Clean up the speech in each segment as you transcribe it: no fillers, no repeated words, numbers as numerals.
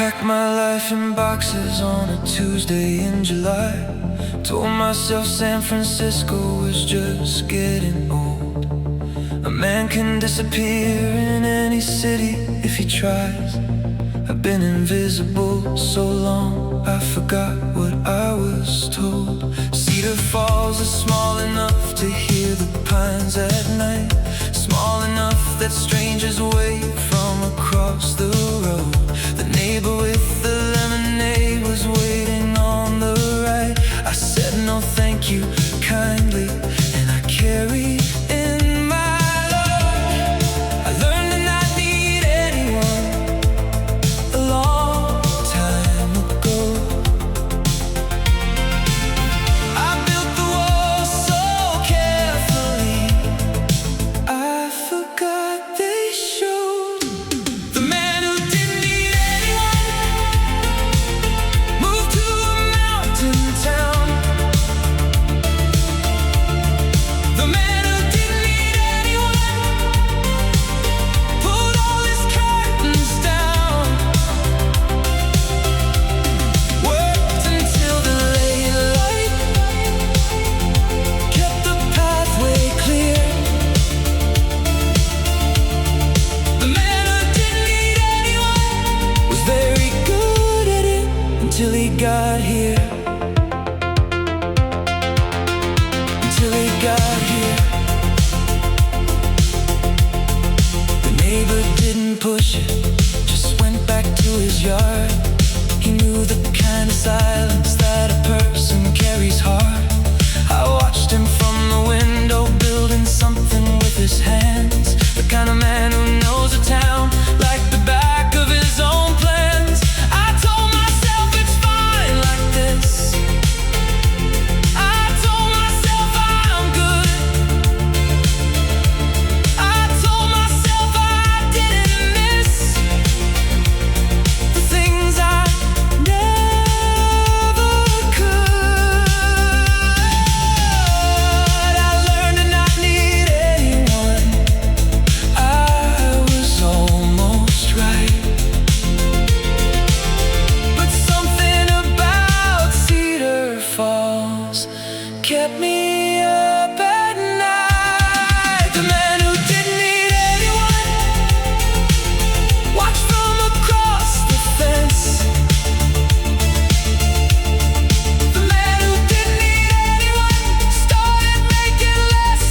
packed my life in boxes on a Tuesday in July. Told myself San Francisco was just getting old. A man can disappear in any city if he tries. I've been invisible so long, I forgot what I was told. Cedar Falls is small enough to hear the pines at night, small enough that strangers wave from across the road. The neighbor with the lemonade was waiting on the right. I said no thank you kindly, and I carried in my load. I learned to not need anyone a long time ago. I built the wall so carefully, I forgot they showed. The man who didn't need anyone moved to a mountain town. The man who didn't need anyone pulled all his curtains down. Worked until the late light, kept the pathway clear. The man who didn't need anyone was very good at it until he got here. Until he got here. The neighbor didn't push it, just went back to his yard. He knew the kind of silence that a person carries hard. I watched him from the window, building something with his hands. The kind of man who knows a town like the back of his own plans. I told myself it's fine like this. I told myself I'm good. I told myself I didn't miss the things I never could. I learned to not need anyone. I was almost right. But something about Cedar Falls kept me up at night. The man who didn't need anyone watched from across the fence. The man who didn't need anyone started making less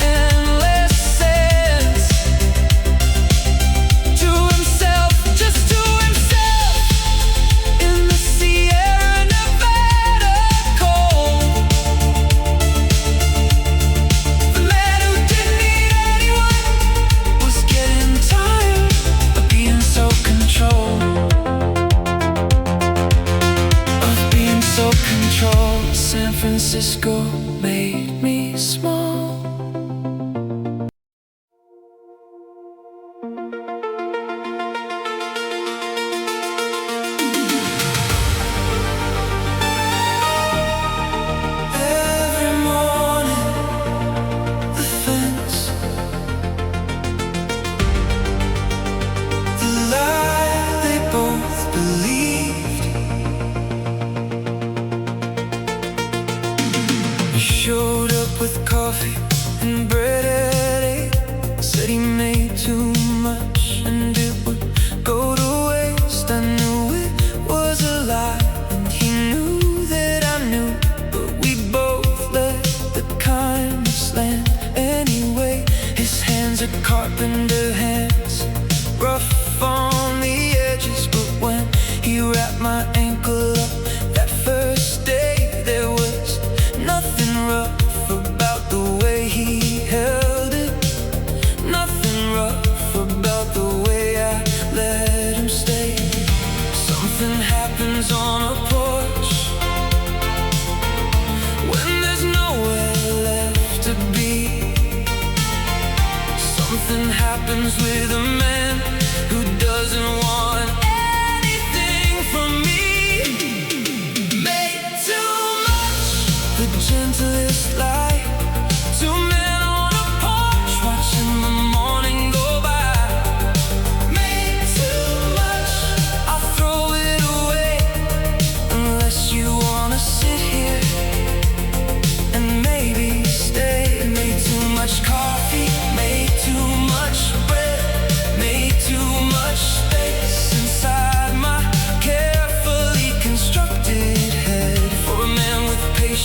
and less sense to himself, just to himself, in the Sierra Nevada cold. The man who didn't need anyone was getting tired of being so controlled. Of being so controlled. San Francisco made me small. Every morning, the fence, the lie they both believed. He showed up with coffee and bread at 8. Said he made too much and it would go to waste. I knew it was a lie, and he knew that I knew. But we both let the kindness land anyway. His hands are carpenter hands, rough on the edges. But when he wrapped my ankle up that first day, there was nothing rough about the way he held it. Nothing rough about the way I let him stay. Something happens on a porch when there's nowhere left to be. Something happens with a man who doesn't want anything from me. Made too much, the gentlest lie. Two men on a porch watching the morning go by. Made too much, I'll throw it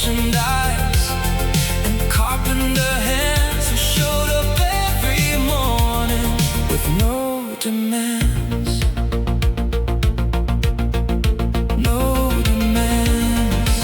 merchandise and carpenter hands who showed up every morning with no demands. No demands.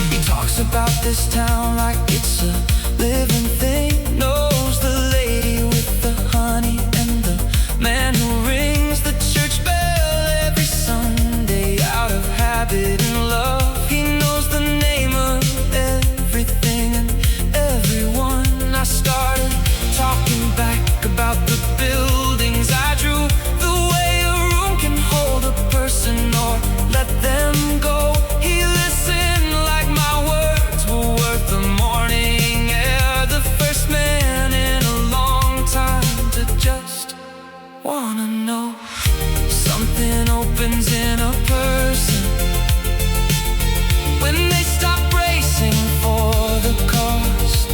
He talks about this town like it's a living thing. Knows the lady with the honey and the man who rings the church bell every Sunday out of habit and love. He knows the name of everything and everyone. I started talking back about the buildings I drew, the way a room can hold a person or let them go. He listened like my words were worth the morning air. The first man in a long time to just wanna know. Something opens in a person when they stop bracing for the cost.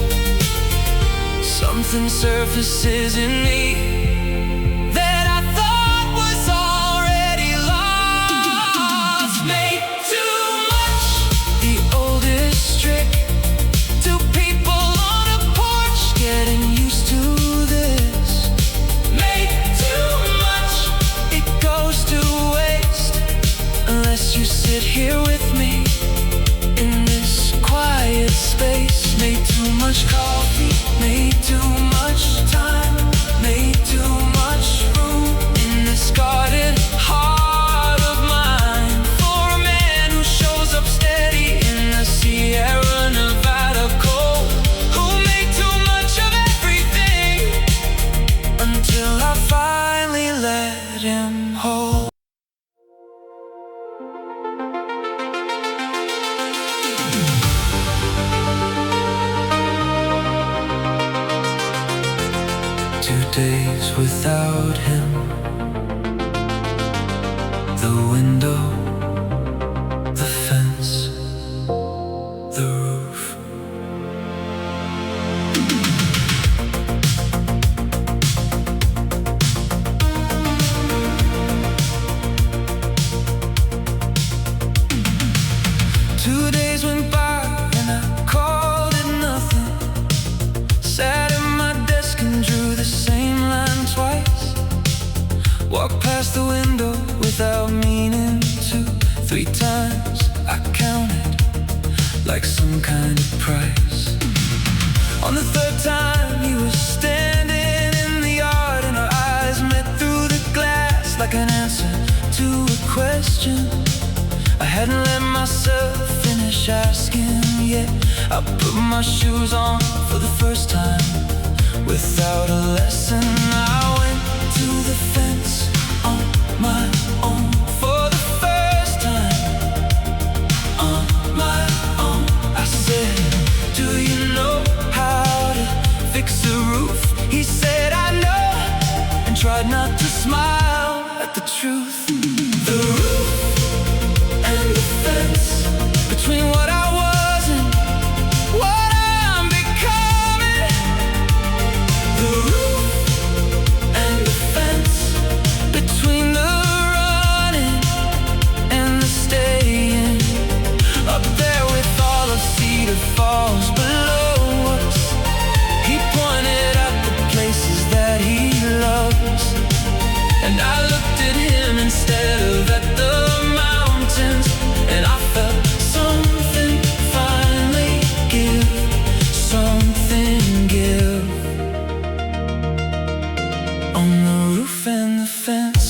Something surfaces in me that I thought was already lost. Made too much, the oldest trick. Two people on a porch getting used to this. Made too much, it goes to waste unless you sit here with me in this quiet space. Made too much coffee, made too much time, made too much room in this guarded heart of mine for a man who shows up steady in the Sierra Nevada cold, who made too much of everything until I finally let him hold. Days without him, the window, the fence, the roof. 2 days went by and I called it nothing. Sat at my desk and drew the same line twice. Walked past the window without meaning to. 3 times I counted like some kind of price. On the 3rd time he was standing in the yard and our eyes met through the glass like an answer to a question I hadn't let myself finish asking yet. I put my shoes on for the first time without a lesson. I went to the fence on my own for the first time. On my own, I said, do you know how to fix a roof? He said, I know, and tried not to smile at the truth. The roof and the fence between what I was and what I'm becoming. The roof and the fence between the running and the staying. Up there with all of Cedar Falls below us, he pointed at the places that he loves, and I looked at him instead of at the mountains, and I felt something finally give, something give. On the roof and the fence,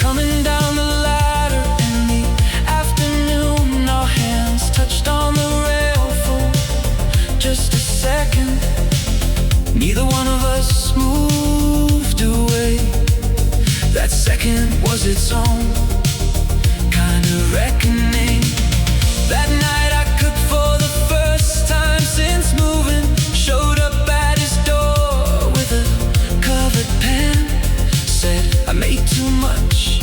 coming down the ladder in the afternoon, our hands touched on the rail for just a second. Neither one of us moved away. That second was its own kind of reckoning. That night I cooked for the first time since moving. Showed up at his door with a covered pan. Said, I made too much,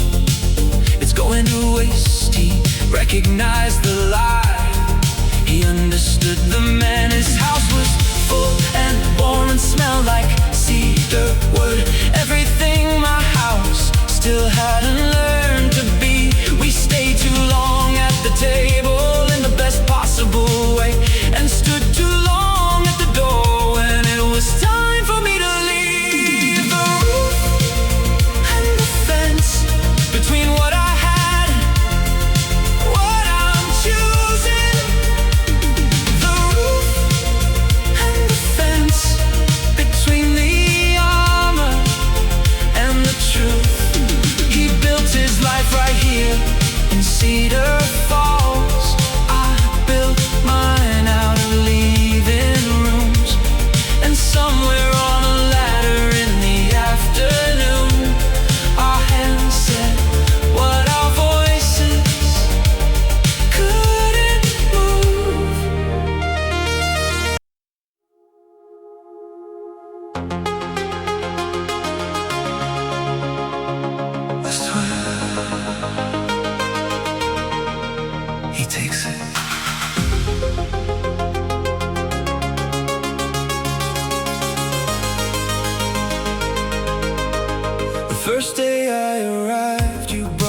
it's going to waste. He recognized the lie. He understood the man. His house was full and warm and smelled like cedar wood. Everything my house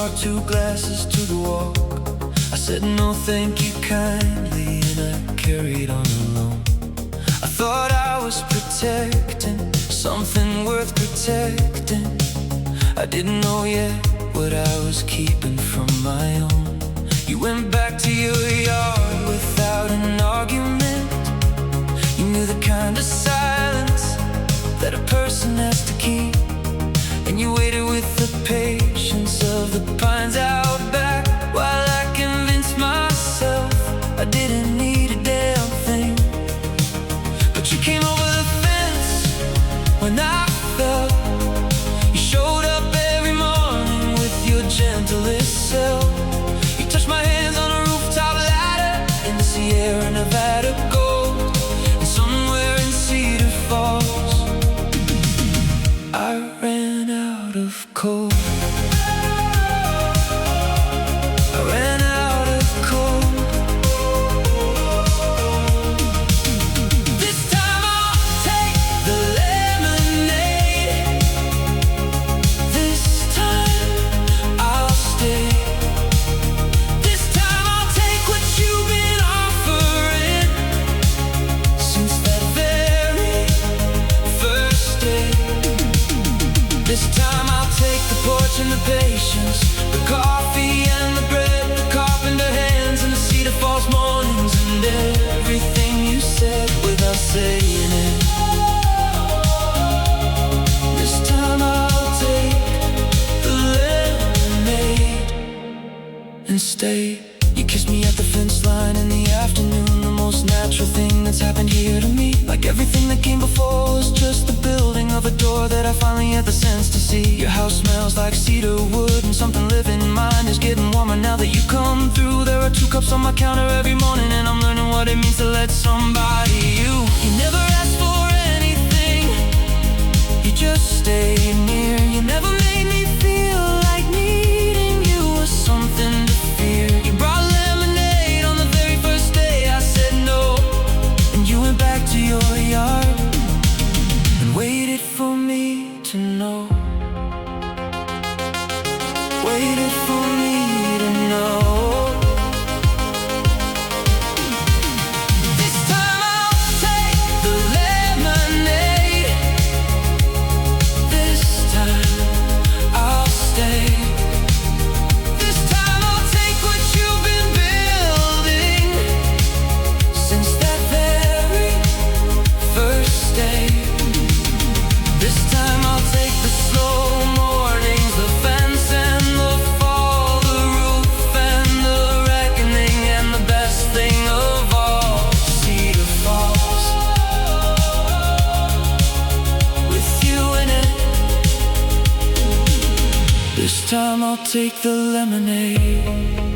brought 2 glasses to the walk. I said no thank you kindly, and I carried on alone. I thought I was protecting something worth protecting. I didn't know yet what I was keeping from my own. You went back to your yard without an argument. You knew the kind of silence that a person has to keep, and you waited with the patience of the pines out back, while I convinced myself I didn't need a damn thing. But you came over the fence when I fell. You showed up every morning with your gentlest self. You touched my hands on a rooftop ladder in the Sierra Nevada gold, and somewhere in Cedar Falls I ran out of coal. I ran out of coal. This time I'll take the lemonade. This time I'll stay. This time I'll take what you've been offering since that very first day. This time I'll take the porch and the patience, the coffee and the bread, the carpenter hands and the Cedar Falls mornings, and everything you said without saying it. This time I'll take the lemonade and stay. You kissed me at the fence line in the afternoon, the most natural thing that's happened here to me. Like everything that came before was just the building of a door that I finally had the sense to see. Your house smells like cedar wood, and something living in mine is getting warmer now that you come through. There are 2 cups on my counter every morning, and I'm learning what it means to let somebody you never asked for anything, you just stayed near. You never made me feel like needing you was something to fear. You brought lemonade on the very first day I said no, and you went back to your yard and waited for me to know. Waited for me to know. This time I'll take the lemonade. This time I'll stay. This time I'll take what you've been building since that very first day. This time I'll take the slow mornings, the fence and the fall, the roof and the reckoning, and the best thing of all, Cedar Falls, with you in it. This time I'll take the lemonade.